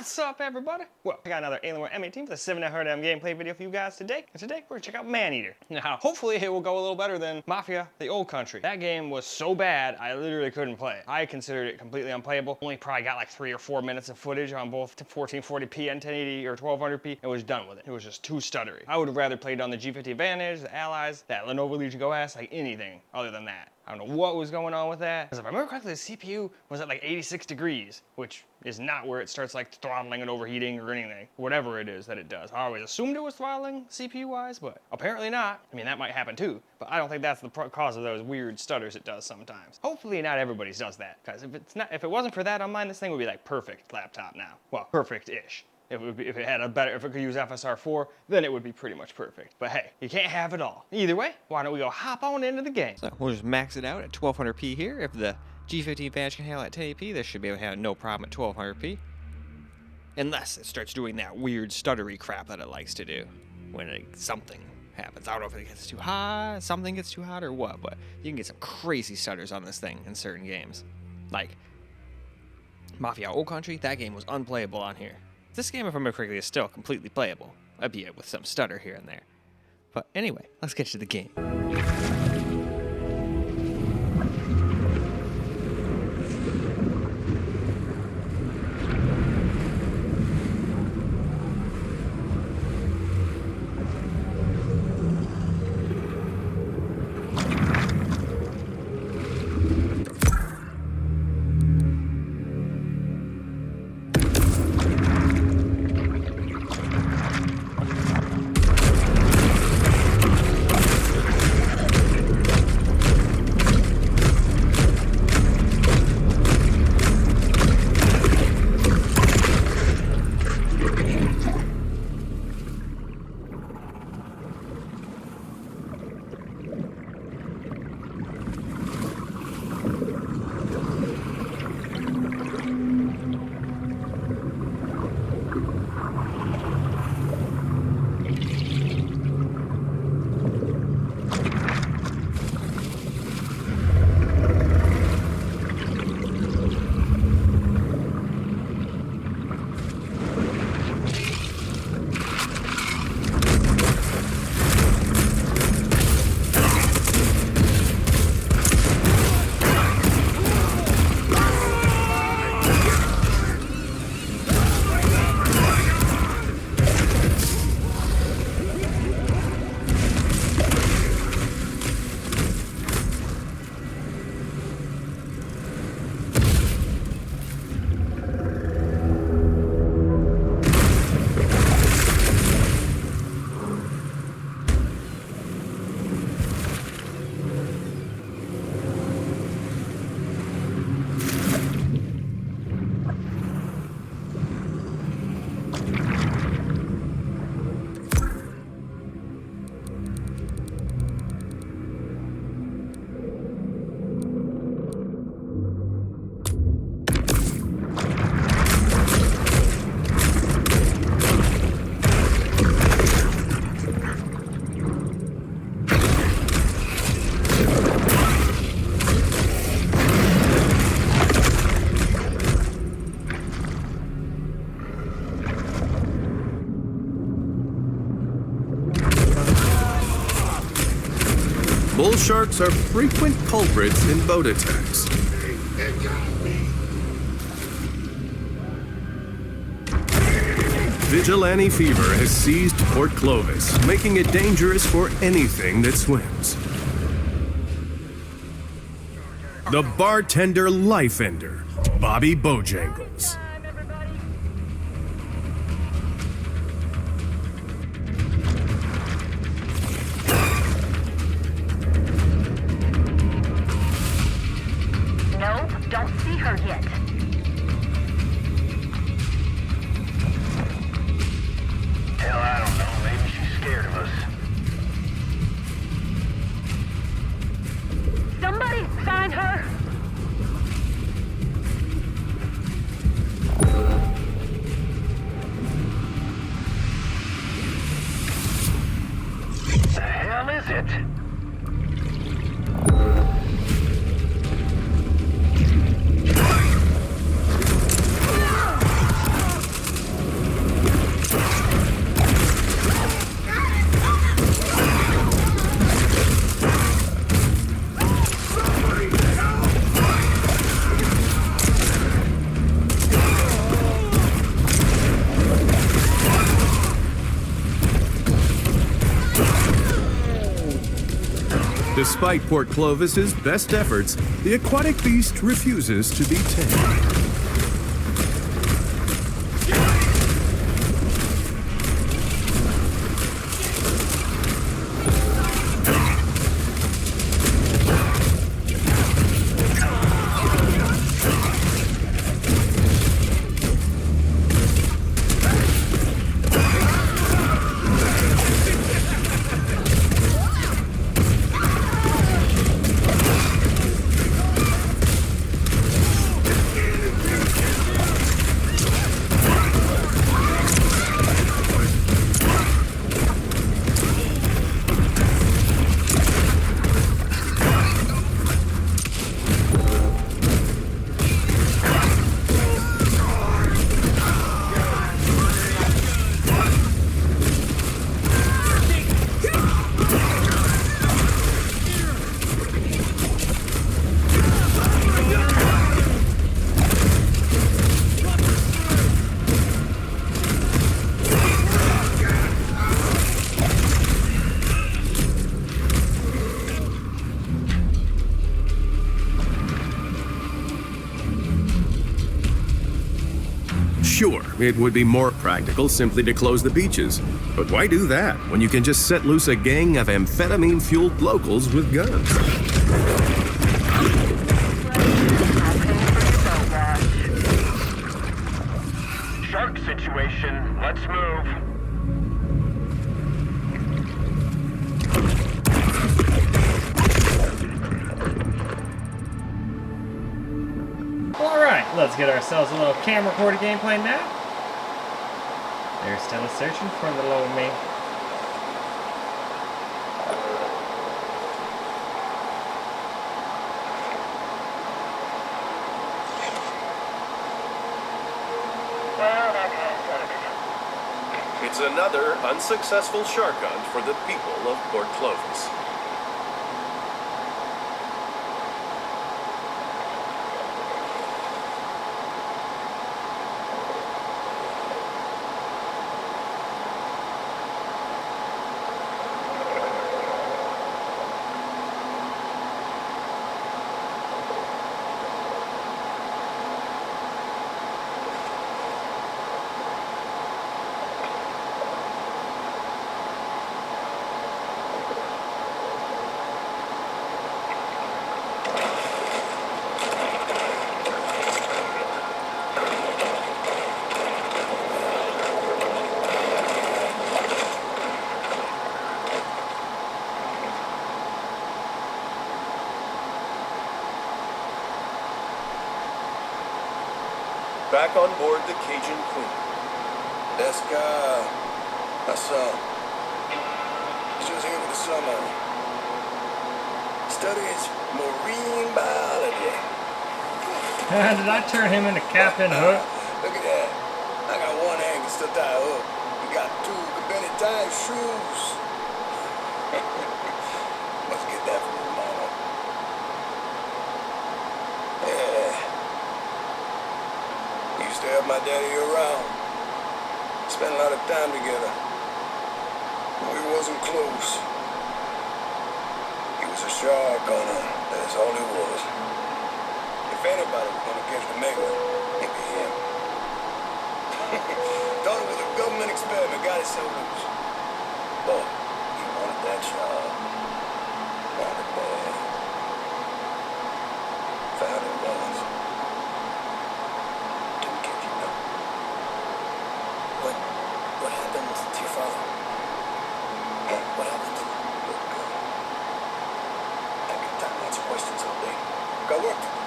What's up, everybody? Well, I got another Alienware M18 for the 7900M gameplay video for you guys today. And today, we're gonna check out Maneater. Now, hopefully it will go a little better than Mafia, the old country. That game was so bad, I literally couldn't play it. I considered it completely unplayable. Only probably got like 3 or 4 minutes of footage on both 1440p and 1080 or 1200p, and was done with it. It was just too stuttery. I would have rather played on the G50 Advantage, the Allies, that Lenovo Legion Go S, like anything other than that. I don't know what was going on with that. Because if I remember correctly, the CPU was at like 86 degrees, which is not where it starts like throttling and overheating or anything, whatever it is that it does. I always assumed it was throttling CPU-wise, but apparently not. I mean, that might happen too, but I don't think that's the cause of those weird stutters it does sometimes. Hopefully not everybody's does that, because if it wasn't for that on mine, this thing would be like perfect laptop now. Well, perfect-ish. If it could use FSR4, then it would be pretty much perfect. But hey, you can't have it all. Either way, why don't we go hop on into the game? So we'll just max it out at 1200p here. If the G50 Advantage can handle at 1080p, this should be able to have no problem at 1200p. Unless it starts doing that weird stuttery crap that it likes to do when something happens. I don't know if it gets too hot, something gets too hot, or what, but you can get some crazy stutters on this thing in certain games. Like Mafia Old Country, that game was unplayable on here. This game, if I remember correctly, is still completely playable, albeit with some stutter here and there. But anyway, let's get to the game. Bull sharks are frequent culprits in boat attacks. Vigilante fever has seized Port Clovis, making it dangerous for anything that swims. The bartender life ender, Bobby Bojangles. Don't see her yet. Hell, I don't know. Maybe she's scared of us. Somebody find her! The hell is it? Despite Port Clovis's best efforts, the aquatic beast refuses to be tamed. Sure, it would be more practical simply to close the beaches. But why do that when you can just set loose a gang of amphetamine-fueled locals with guns? Shark situation. Let's move. Alright, let's get ourselves a little camera recorded gameplay now. They're still searching for the little me. Well, that kind of sucks. It's another unsuccessful shark hunt for the people of Port Clovis. Back on board the Cajun Queen. That's God. My son. She was here for the summer. Studies marine biology. Did I turn him into Captain Hook? Look at that. I got one hand can still tie a hook. We got two Cabrini tie shoes. Must get that from his mama. Yeah. Used to have my daddy around. Spent a lot of time together. We wasn't close. He was a shark hunter. That's all he was. If anybody was gonna catch the mega, it'd be him. Thought it was a government experiment, got it so loose. But he wanted that job. Wanted bad. Found it was. Didn't catch him though. What happened to your father? What happened? Look, I got time to answer questions all day. Got work to do.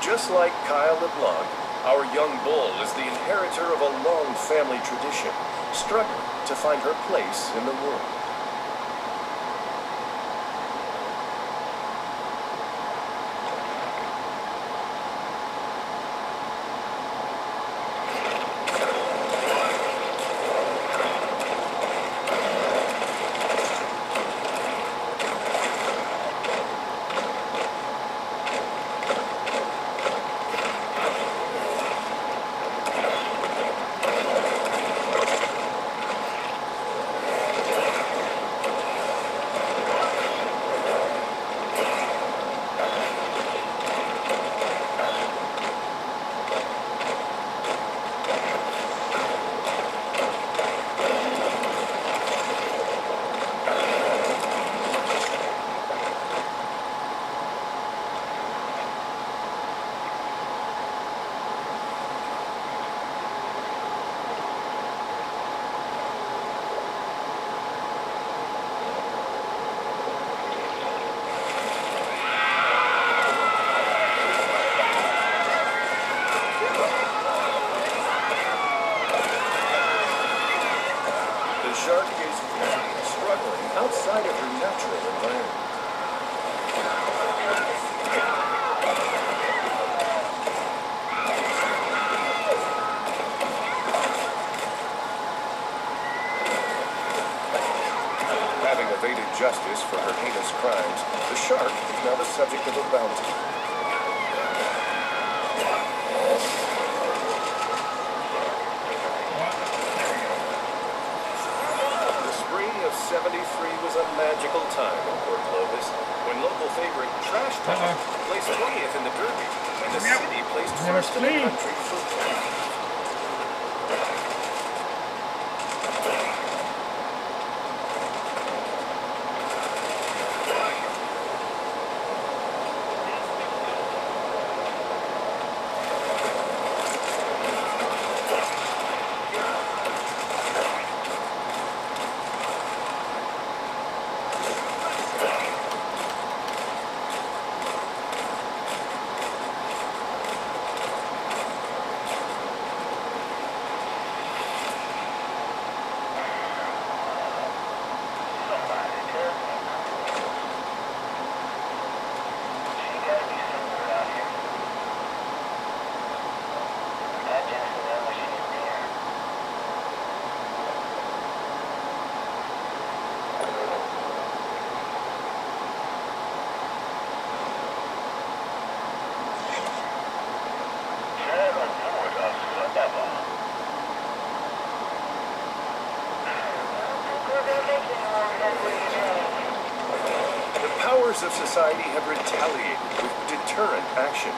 Just like Kyle LeBlanc, our young bull is the inheritor of a long family tradition, struggling to find her place in the world. outside of her natural environment. Having evaded justice for her heinous crimes, the shark is now the subject of a bounty. The spring of '73 was a magical time in Port Clovis when local favorite Trash Talk placed 20th in the Derby and the city placed first in the country for of society have retaliated with deterrent action,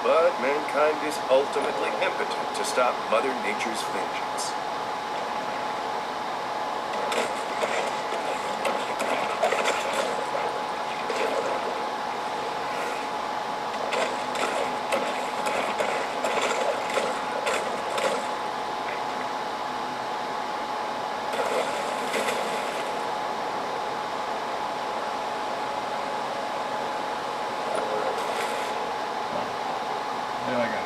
but mankind is ultimately impotent to stop Mother Nature's vengeance. There I go.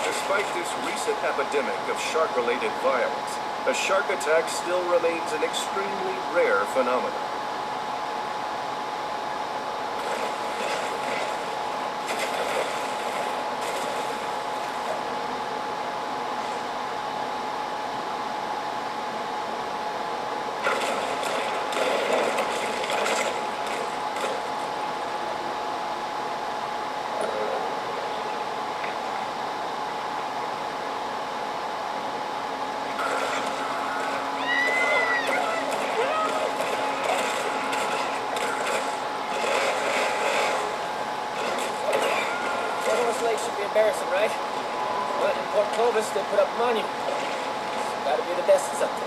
Despite this recent epidemic of shark-related violence, a shark attack still remains an extremely rare phenomenon. Should be embarrassing, right? But in Port Clovis, they put up a monument. It's gotta be the best of something.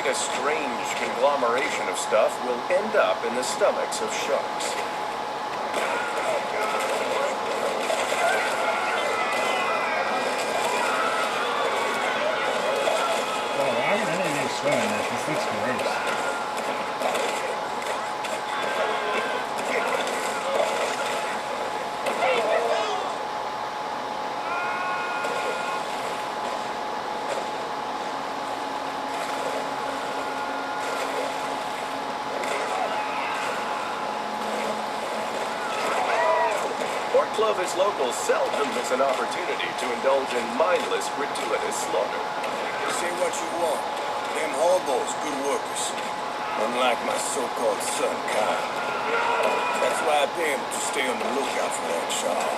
a strange conglomeration of stuff will end up in the stomachs of sharks. Oh, why would anything swim in this? This looks gross. Port Clovis locals seldom miss an opportunity to indulge in mindless, gratuitous slaughter. You say what you want. Them hobos, good workers. Unlike my so-called son, Kyle. That's why I pay him to stay on the lookout for that shark.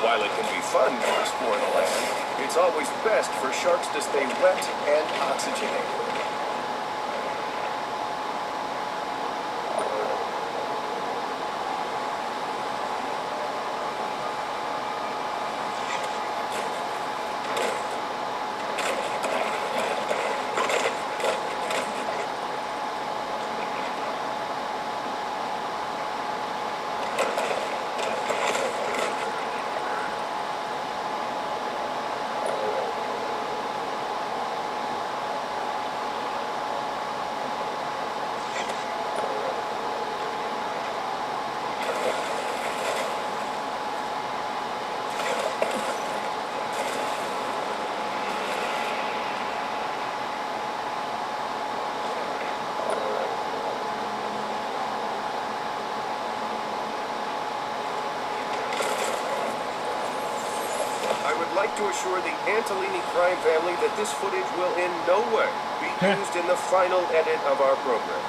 While it can be fun to explore the land, it's always best for sharks to stay wet and oxygenated. I would like to assure the Antolini crime family that this footage will in no way be used in the final edit of our program.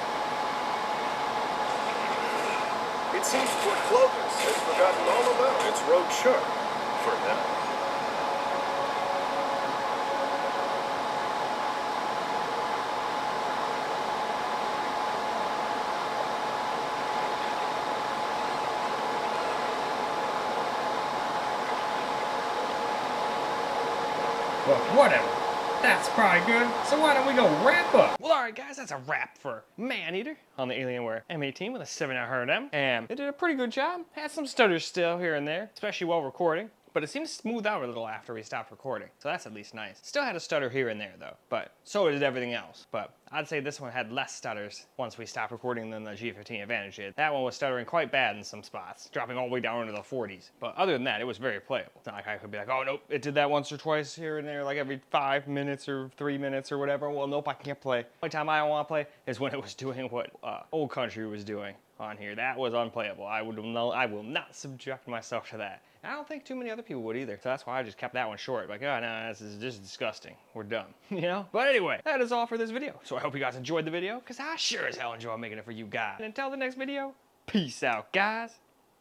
It seems Port Clovis has forgotten all about its road shark for now. Well, whatever. That's probably good. So why don't we go wrap up? Well, alright guys, that's a wrap for Maneater on the Alienware m18 with a 7900M. And they did a pretty good job. Had some stutters still here and there, especially while recording. But it seemed to smooth out a little after we stopped recording. So that's at least nice. Still had a stutter here and there though, but so did everything else. But I'd say this one had less stutters once we stopped recording than the G15 Advantage did. That one was stuttering quite bad in some spots, dropping all the way down into the 40s. But other than that, it was very playable. It's not like I could be like, oh nope, it did that once or twice here and there, like every 5 minutes or 3 minutes or whatever. Well, nope, I can't play. The only time I don't want to play is when it was doing what Old Country was doing on here. That was unplayable. I will not subject myself to that. I don't think too many other people would either. So that's why I just kept that one short. Like, oh no, this is just disgusting. We're done. You know? But anyway, that is all for this video. So I hope you guys enjoyed the video, because I sure as hell enjoy making it for you guys. And until the next video, peace out, guys.